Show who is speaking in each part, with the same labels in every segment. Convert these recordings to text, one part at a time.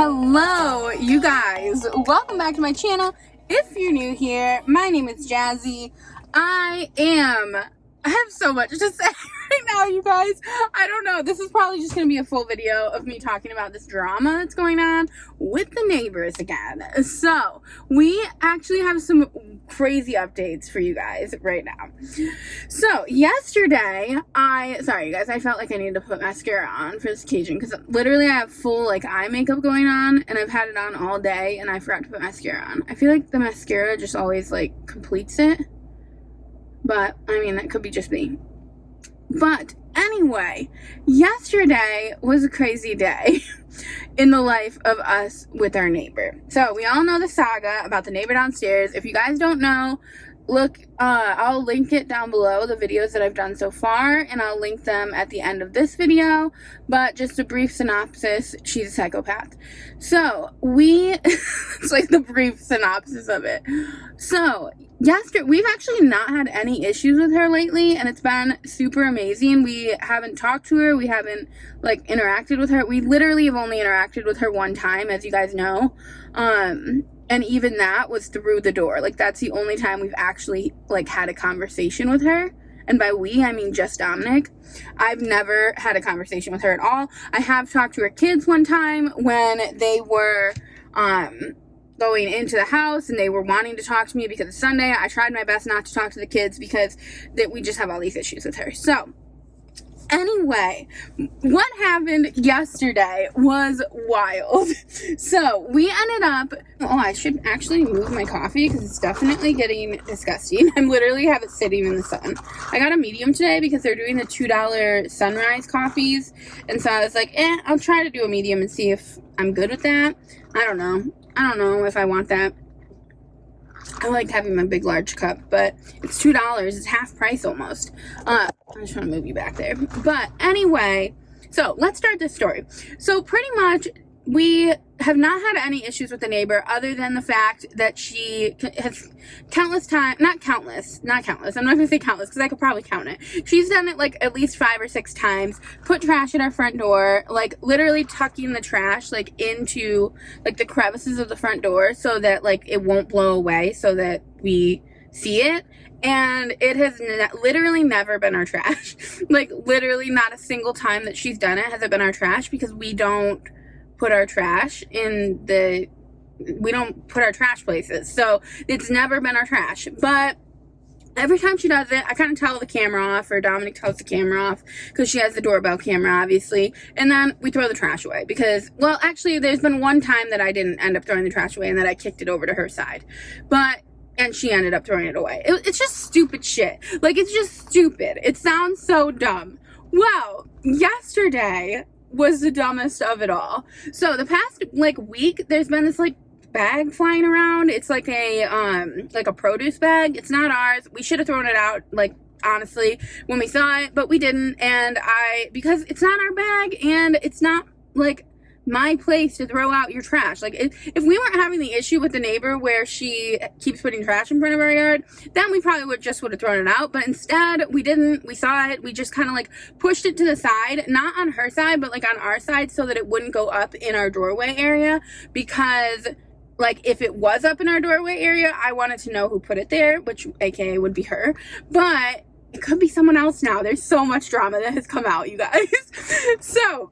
Speaker 1: Hello, you guys. Welcome back to my channel. If you're new here, my name is Jazzy. I have so much to say right now, you guys. I don't know. This is probably just going to be a full video of me talking about this drama that's going on with the neighbors again. So, we actually have some crazy updates for you guys right now. So, yesterday, sorry you guys, I felt like I needed to put mascara on for this occasion because literally I have full eye makeup going on and I've had it on all day and I forgot to put mascara on. I feel like the mascara just always completes it. But, I mean, that could be just me. But, anyway, yesterday was a crazy day in the life of us with our neighbor. So, we all know the saga about the neighbor downstairs. If you guys don't know, look, I'll link it down below, the videos that I've done so far, and I'll link them at the end of this video. But just a brief synopsis, she's a psychopath. So, it's like the brief synopsis of it. So, we've actually not had any issues with her lately, and it's been super amazing. We haven't talked to her, we haven't interacted with her. We literally have only interacted with her one time, as you guys know. And even that was through the door. That's the only time we've actually had a conversation with her. And by we, I mean just Dominic. I've never had a conversation with her at all. I have talked to her kids one time when they were going into the house and they were wanting to talk to me because it's Sunday. I tried my best not to talk to the kids because we just have all these issues with her. So, anyway, what happened yesterday was wild. So, we ended up... Oh, I should actually move my coffee because it's definitely getting disgusting. I literally have it sitting in the sun. I got a medium today because they're doing the $2 sunrise coffees. And so I was like, I'll try to do a medium and see if I'm good with that. I don't know if I want that. I like having my big large cup, but it's $2. It's half price almost. I'm just trying to move you back there. But anyway, so let's start this story. So pretty much we have not had any issues with the neighbor other than the fact that she has not countless, I'm not going to say countless because I could probably count it. She's done it at least 5 or 6 times, put trash at our front door, literally tucking the trash into the crevices of the front door so that it won't blow away so that we see it. And it has literally never been our trash. Literally not a single time that she's done it has it been our trash because we don't put our trash we don't put our trash places. So it's never been our trash. But every time she does it, I kind of tell the camera off, or Dominic tells the camera off, because she has the doorbell camera, obviously. And then we throw the trash away because, well, actually, there's been one time that I didn't end up throwing the trash away and that I kicked it over to her side. And she ended up throwing it away. It's just stupid shit. It's just stupid. It sounds so dumb. Well, yesterday was the dumbest of it all. So the past week, there's been this bag flying around. It's a produce bag. It's not ours. We should have thrown it out honestly when we saw it, but we didn't. And because it's not our bag and it's not my place to throw out your trash. If we weren't having the issue with the neighbor where she keeps putting trash in front of our yard, then we probably would have thrown it out. But instead, we didn't. We saw it. We just kind of pushed it to the side, not on her side, but on our side so that it wouldn't go up in our doorway area. Because if it was up in our doorway area, I wanted to know who put it there, which AKA would be her. But it could be someone else now. There's so much drama that has come out, you guys. So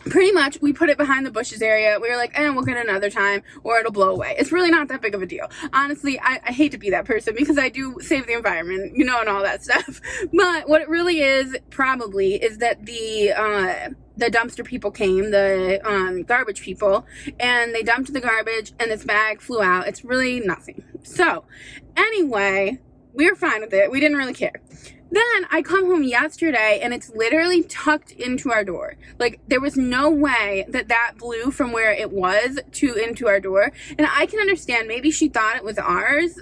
Speaker 1: pretty much, we put it behind the bushes area. We were like, we'll get it another time, or it'll blow away. It's really not that big of a deal. Honestly, I hate to be that person because I do save the environment, and all that stuff. But what it really is, probably, is that the dumpster people came, the garbage people, and they dumped the garbage, and this bag flew out. It's really nothing. So, anyway, we were fine with it. We didn't really care. Then I come home yesterday and it's literally tucked into our door. There was no way that blew from where it was into our door. And I can understand, maybe she thought it was ours,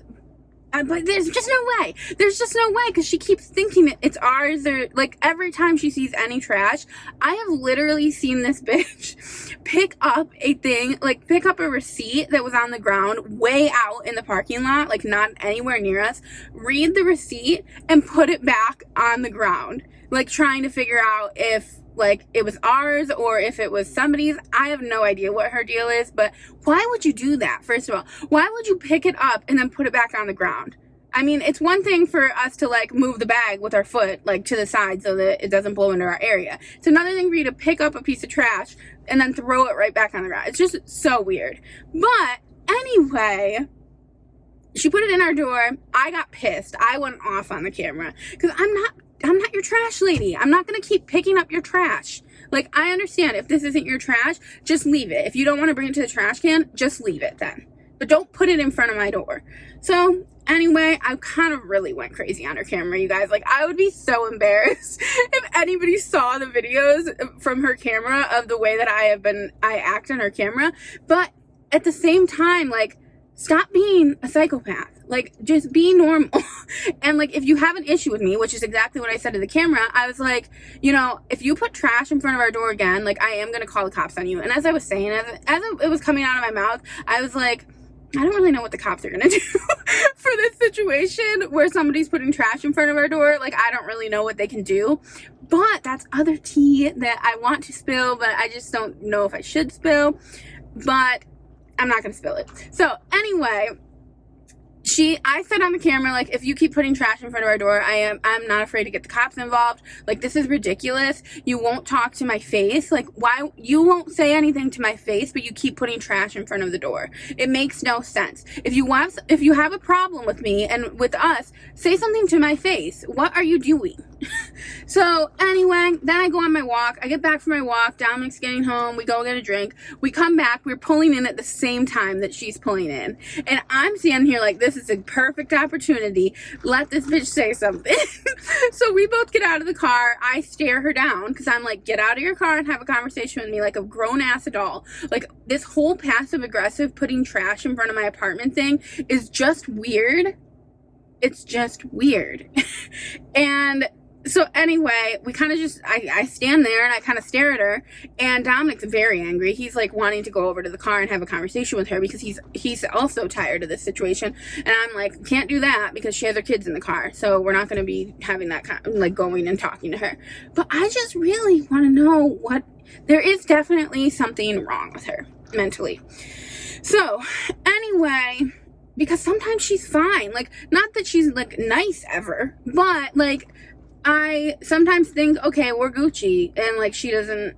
Speaker 1: but there's just no way. There's just no way because she keeps thinking it's ours. Or every time she sees any trash, I have literally seen this bitch pick up pick up a receipt that was on the ground way out in the parking lot, not anywhere near us, read the receipt and put it back on the ground, trying to figure out if like it was ours or if it was somebody's. I have no idea what her deal is, but why would you do that? First of all, why would you pick it up and then put it back on the ground? I mean, it's one thing for us to like move the bag with our foot like to the side so that it doesn't blow into our area. It's another thing for you to pick up a piece of trash and then throw it right back on the ground. It's just so weird. But anyway, she put it in our door. I got pissed. I went off on the camera because I'm not your trash lady. I'm not going to keep picking up your trash. Like, I understand if this isn't your trash, just leave it. If you don't want to bring it to the trash can, just leave it then. But don't put it in front of my door. So anyway, I kind of really went crazy on her camera, you guys. Like, I would be so embarrassed if anybody saw the videos from her camera of the way that I act on her camera. But at the same time, like, stop being a psychopath. Like, just be normal. And like, if you have an issue with me, which is exactly what I said to the camera, I was like, you know, if you put trash in front of our door again, like, I am going to call the cops on you. And as I was saying, as it was coming out of my mouth, I was like, I don't really know what the cops are going to do for this situation where somebody's putting trash in front of our door. Like, I don't really know what they can do. But that's other tea that I want to spill, but I just don't know if I should spill. But I'm not going to spill it. So anyway, I said on the camera, like, if you keep putting trash in front of our door, I'm not afraid to get the cops involved. Like, this is ridiculous. You won't talk to my face. Like, why? You won't say anything to my face, but you keep putting trash in front of the door. It makes no sense. If you have a problem with me and with us, say something to my face. What are you doing? So anyway, then I go on my walk. I get back from my walk. Dominic's getting home. We go get a drink. We come back. We're pulling in at the same time that she's pulling in. And I'm standing here like, this is a perfect opportunity. Let this bitch say something. So we both get out of the car. I stare her down because I'm like, get out of your car and have a conversation with me like a grown-ass adult. Like, this whole passive-aggressive putting trash in front of my apartment thing is just weird. It's just weird. And so anyway, we kind of just, I stand there and I kind of stare at her, and Dominic's very angry. He's like wanting to go over to the car and have a conversation with her because he's also tired of this situation. And I'm like, can't do that because she has her kids in the car. So we're not going to be having that like going and talking to her. But I just really want to know there is definitely something wrong with her mentally. So anyway, because sometimes she's fine. Like, not that she's like nice ever, but like, I sometimes think, okay, we're Gucci, and like, she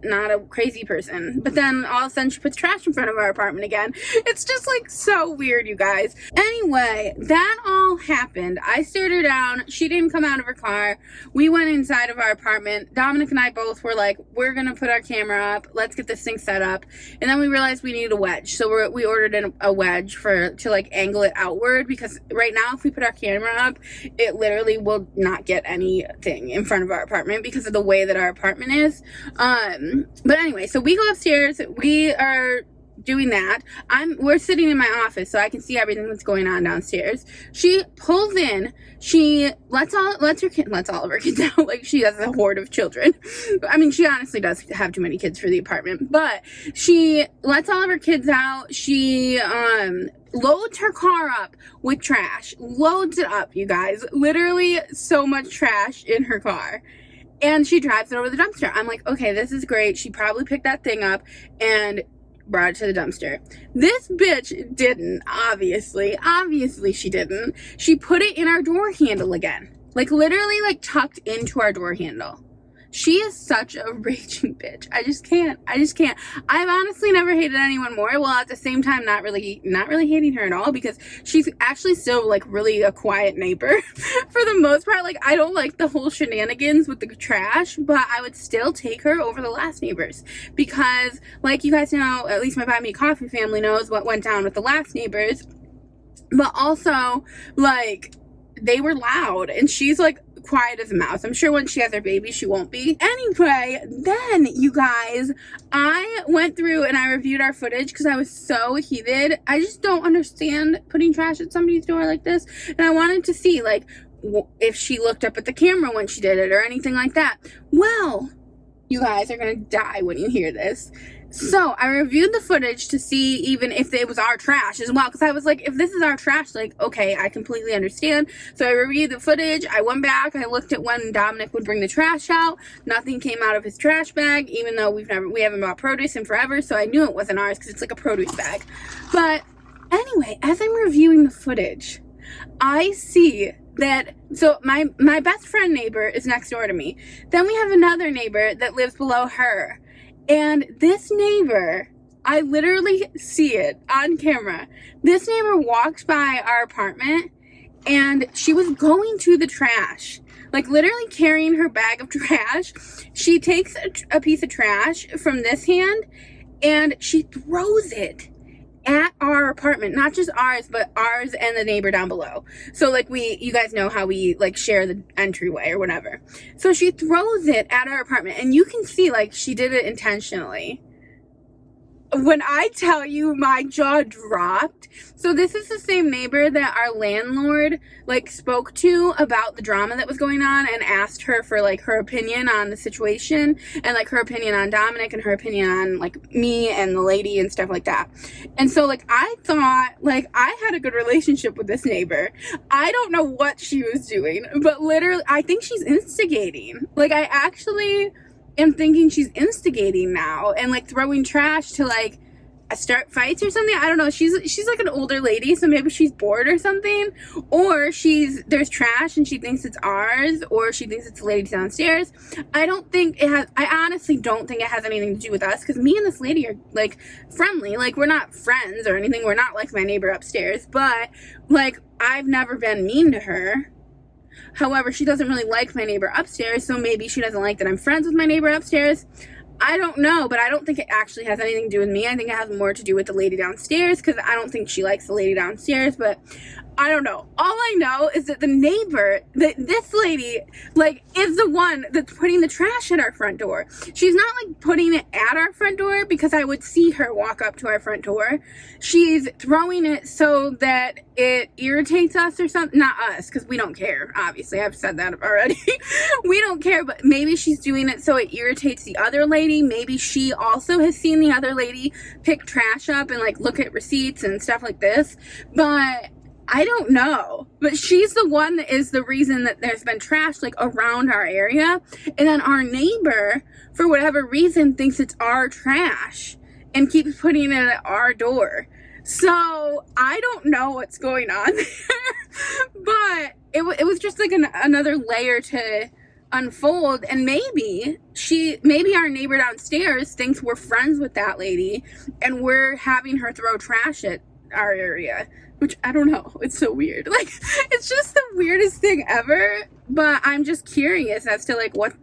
Speaker 1: not a crazy person, but then all of a sudden she puts trash in front of our apartment again. It's just like so weird, you guys. Anyway, that all happened. I stared her down. She didn't come out of her car. We went inside of our apartment. Dominic and I both were like, we're gonna put our camera up. Let's get this thing set up. And then we realized we needed a wedge, so we ordered a wedge to like angle it outward, because right now if we put our camera up, it literally will not get anything in front of our apartment because of the way that our apartment is. But anyway, so we go upstairs. We are doing that. We're sitting in my office so I can see everything that's going on downstairs. She pulls in. She lets all of her kids out like she has a horde of children. I mean, she honestly does have too many kids for the apartment, but she lets all of her kids out. She loads her car up with trash. Loads it up, you guys. Literally so much trash in her car. And she drives it over the dumpster. I'm like, okay, this is great. She probably picked that thing up and brought it to the dumpster. This bitch didn't, obviously. Obviously she didn't. She put it in our door handle again. Like, literally, like, tucked into our door handle. She is such a raging bitch. I just can't. I've honestly never hated anyone more. Well, at the same time, not really hating her at all, because she's actually still like really a quiet neighbor for the most part. Like, I don't like the whole shenanigans with the trash, but I would still take her over the last neighbors, because like you guys know, at least my Buy Me Coffee family knows what went down with the last neighbors. But also, like, they were loud, and she's like quiet as a mouse. I'm sure when she has her baby, she won't be. Anyway, then you guys, I went through and I reviewed our footage because I was so heated. I just don't understand putting trash at somebody's door like this. And I wanted to see, like, if she looked up at the camera when she did it or anything like that. Well, you guys are gonna die when you hear this. So I reviewed the footage to see even if it was our trash as well, because I was like, if this is our trash, like, okay, I completely understand. So I reviewed the footage. I went back, I looked at when Dominic would bring the trash out. Nothing came out of his trash bag, even though we haven't bought produce in forever, so I knew it wasn't ours because it's like a produce bag. But anyway, as I'm reviewing the footage, I see that, so my best friend neighbor is next door to me. Then we have another neighbor that lives below her. And this neighbor, I literally see it on camera. This neighbor walked by our apartment and she was going to the trash, like literally carrying her bag of trash. She takes a piece of trash from this hand and she throws it at our apartment, not just ours, but ours and the neighbor down below. So like you guys know how we like share the entryway or whatever. So she throws it at our apartment and you can see like she did it intentionally. When I tell you my jaw dropped. So this is the same neighbor that our landlord like spoke to about the drama that was going on and asked her for like her opinion on the situation and like her opinion on Dominic and her opinion on like me and the lady and stuff like that. And so like I thought like I had a good relationship with this neighbor. I don't know what she was doing, but literally I think she's instigating. Like I actually am thinking she's instigating now and like throwing trash to like start fights or something. I don't know. She's like an older lady, so maybe she's bored or something, or there's trash and she thinks it's ours, or she thinks it's the lady downstairs. I honestly don't think it has anything to do with us, because me and this lady are like friendly. Like we're not friends or anything. We're not like my neighbor upstairs, but like I've never been mean to her. However, she doesn't really like my neighbor upstairs, so maybe she doesn't like that I'm friends with my neighbor upstairs. I don't know, but I don't think it actually has anything to do with me. I think it has more to do with the lady downstairs, because I don't think she likes the lady downstairs, but I don't know. All I know is that the neighbor, this lady, like, is the one that's putting the trash at our front door. She's not, like, putting it at our front door, because I would see her walk up to our front door. She's throwing it so that it irritates us or something. Not us, because we don't care, obviously. I've said that already. We don't care, but maybe she's doing it so it irritates the other lady. Maybe she also has seen the other lady pick trash up and, like, look at receipts and stuff like this. But I don't know, but she's the one that is the reason that there's been trash like around our area. And then our neighbor, for whatever reason, thinks it's our trash and keeps putting it at our door. So I don't know what's going on there, but it was just like another layer to unfold. And maybe our neighbor downstairs thinks we're friends with that lady and we're having her throw trash at our area. Which, I don't know, it's so weird. Like, it's just the weirdest thing ever, but I'm just curious as to, like, what,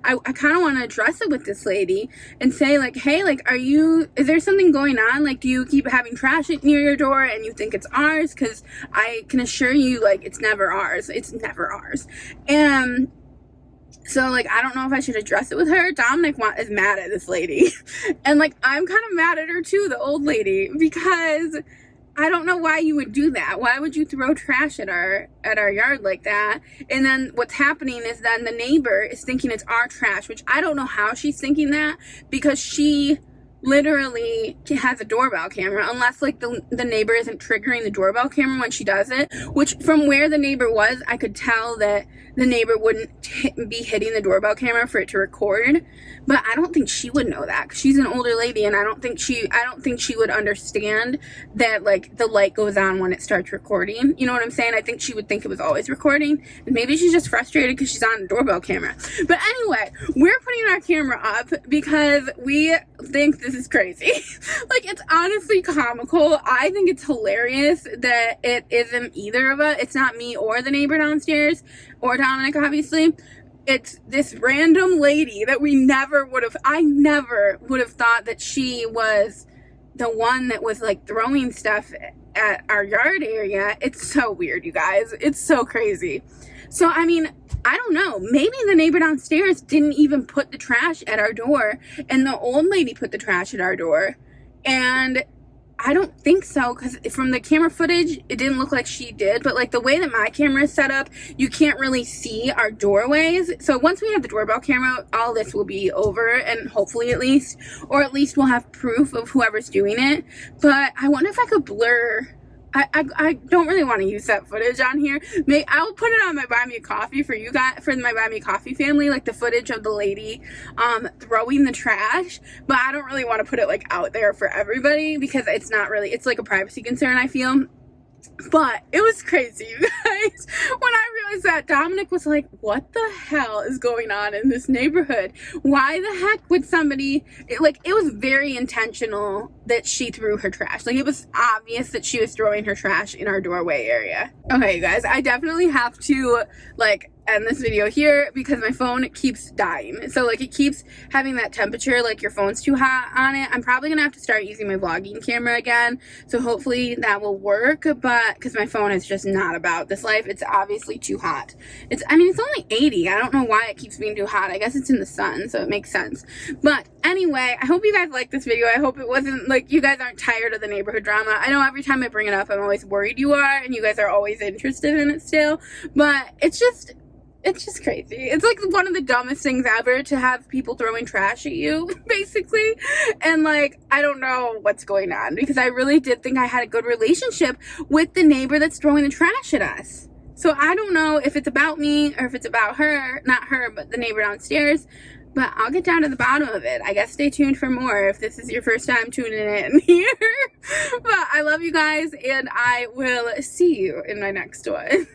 Speaker 1: I kind of want to address it with this lady and say, like, hey, like, is there something going on? Like, do you keep having trash near your door and you think it's ours? Because I can assure you, like, it's never ours. It's never ours. And so, like, I don't know if I should address it with her. Dominic is mad at this lady. And, like, I'm kind of mad at her, too, the old lady, because I don't know why you would do that. Why would you throw trash at our yard like that? And then what's happening is then the neighbor is thinking it's our trash, which I don't know how she's thinking that, because she literally has a doorbell camera, unless like the neighbor isn't triggering the doorbell camera when she does it, which from where the neighbor was, I could tell that the neighbor wouldn't be hitting the doorbell camera for it to record. But I don't think she would know that, 'cause she's an older lady, and I don't think she would understand that like the light goes on when it starts recording. You know what I'm saying? I think she would think it was always recording, and maybe she's just frustrated because she's on a doorbell camera. But anyway, we're putting our camera up because we think this is crazy. Like, it's honestly comical. I think it's hilarious that it isn't either of us. It's not me or the neighbor downstairs, or Dominic, obviously. It's this random lady that I never would have thought that she was the one that was like throwing stuff at our yard area. It's so weird, you guys. It's so crazy. So, I mean, I don't know. Maybe the neighbor downstairs didn't even put the trash at our door, and the old lady put the trash at our door. And I don't think so, because from the camera footage, it didn't look like she did. But like the way that my camera is set up, you can't really see our doorways. So once we have the doorbell camera, all this will be over, and hopefully at least we'll have proof of whoever's doing it. But I wonder if I could blur. I don't really want to use that footage on here. I'll put it on my Buy Me a Coffee for you guys, for my Buy Me a Coffee family, like the footage of the lady throwing the trash. But I don't really want to put it like out there for everybody, because it's not really, it's like a privacy concern, I feel. But it was crazy, you guys. When I realized that, Dominic was like, what the hell is going on in this neighborhood? Why the heck would somebody, it was very intentional that she threw her trash. Like, it was obvious that she was throwing her trash in our doorway area. Okay, you guys, I definitely have to, like, end this video here, because my phone keeps dying. So like, it keeps having that temperature, like your phone's too hot on it. I'm probably gonna have to start using my vlogging camera again, so hopefully that will work. But because my phone is just not about this life, it's obviously too hot. It's only 80. I don't know why it keeps being too hot. I guess it's in the sun, so it makes sense. But anyway, I hope you guys liked this video. I hope it wasn't like you guys aren't tired of the neighborhood drama. I know every time I bring it up, I'm always worried you are, and you guys are always interested in it still. But it's just crazy. It's like one of the dumbest things ever to have people throwing trash at you, basically. And like, I don't know what's going on, because I really did think I had a good relationship with the neighbor that's throwing the trash at us. So I don't know if it's about me or if it's about her, not her, but the neighbor downstairs. But I'll get down to the bottom of it. I guess stay tuned for more if this is your first time tuning in here. But I love you guys, and I will see you in my next one.